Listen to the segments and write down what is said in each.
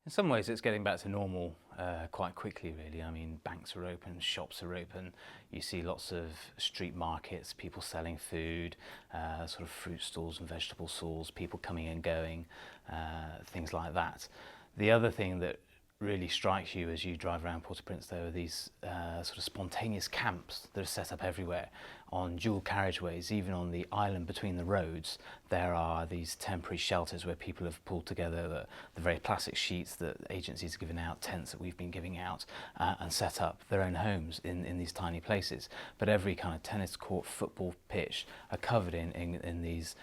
In some ways it's getting back to normal quite quickly really. I mean, banks are open, shops are open, you see lots of street markets, people selling food, sort of fruit stalls and vegetable stalls, people coming and going, things like that. The other thing that really strikes you as you drive around Port-au-Prince though are these sort of spontaneous camps that are set up everywhere on dual carriageways. Even on the island between the roads there are these temporary shelters where people have pulled together the very plastic sheets that agencies are giving out, tents that we've been giving out, and set up their own homes in these tiny places. But every kind of tennis court, football pitch are covered in these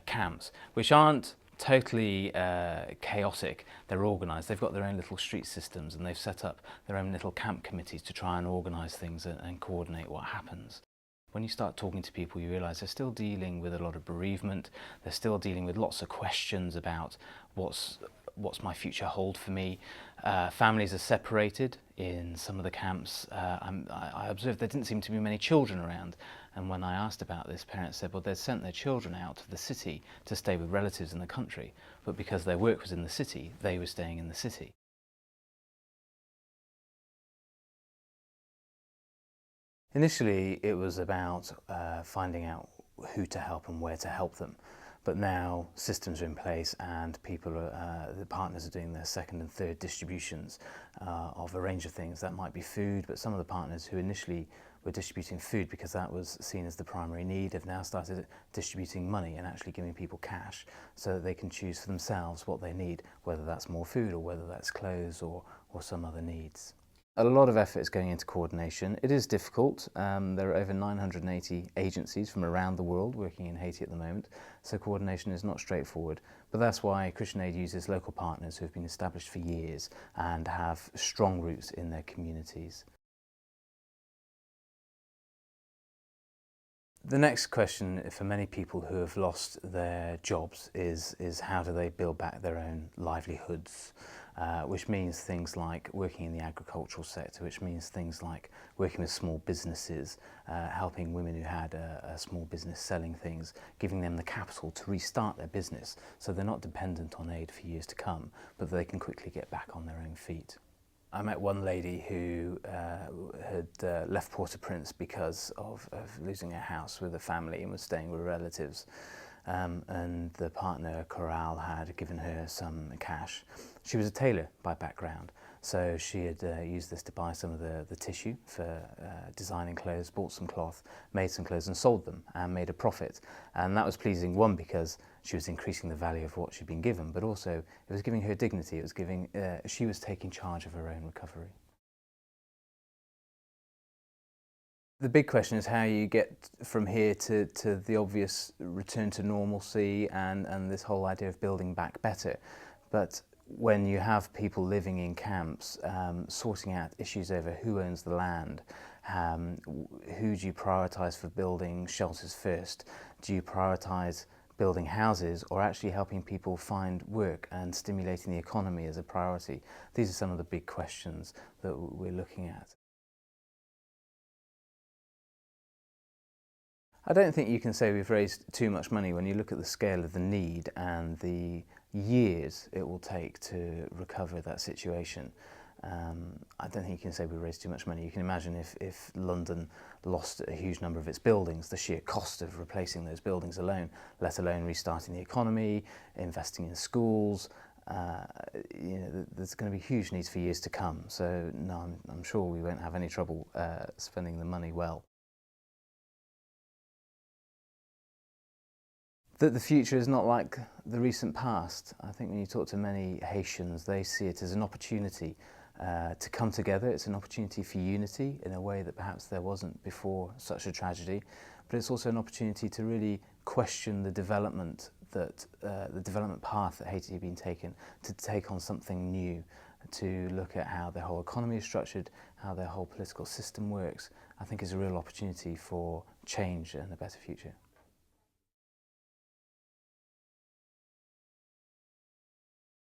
camps, which aren't totally chaotic. They're organised. They've got their own little street systems and they've set up their own little camp committees to try and organise things and coordinate what happens. When you start talking to people, you realise they're still dealing with a lot of bereavement. They're still dealing with lots of questions about what's my future hold for me. Families are separated in some of the camps. I observed there didn't seem to be many children around, and when I asked about this, parents said, well, they'd sent their children out to the city to stay with relatives in the country, but because their work was in the city, they were staying in the city. Initially, it was about finding out who to help and where to help them. But now systems are in place and the partners are doing their second and third distributions of a range of things. That might be food, but some of the partners who initially were distributing food because that was seen as the primary need have now started distributing money and actually giving people cash so that they can choose for themselves what they need, whether that's more food or whether that's clothes or some other needs. A lot of effort is going into coordination. It is difficult. There are over 980 agencies from around the world working in Haiti at the moment, so coordination is not straightforward. But that's why Christian Aid uses local partners who have been established for years and have strong roots in their communities. The next question for many people who have lost their jobs is how do they build back their own livelihoods, which means things like working in the agricultural sector, which means things like working with small businesses, helping women who had a small business selling things, giving them the capital to restart their business so they're not dependent on aid for years to come, but they can quickly get back on their own feet. I met one lady who had left Port-au-Prince because of losing her house with a family and was staying with relatives. And the partner, Coral, had given her some cash. She was a tailor by background, so she had used this to buy some of the tissue for designing clothes, bought some cloth, made some clothes and sold them and made a profit. And that was pleasing, one, because she was increasing the value of what she'd been given, but also it was giving her dignity. It was giving, she was taking charge of her own recovery. The big question is how you get from here to the obvious return to normalcy and this whole idea of building back better. But when you have people living in camps, sorting out issues over who owns the land, who do you prioritise for building shelters first? Do you prioritise building houses or actually helping people find work and stimulating the economy as a priority? These are some of the big questions that we're looking at. I don't think you can say we've raised too much money when you look at the scale of the need and the years it will take to recover that situation. I don't think you can say we raised too much money. You can imagine if London lost a huge number of its buildings, the sheer cost of replacing those buildings alone, let alone restarting the economy, investing in schools, there's going to be huge needs for years to come. So no, I'm sure we won't have any trouble spending the money well. That the future is not like the recent past. I think when you talk to many Haitians, they see it as an opportunity to come together. It's an opportunity for unity in a way that perhaps there wasn't before such a tragedy. But it's also an opportunity to really question the development path that Haiti had been taken, to take on something new, to look at how their whole economy is structured, how their whole political system works. I think is a real opportunity for change and a better future.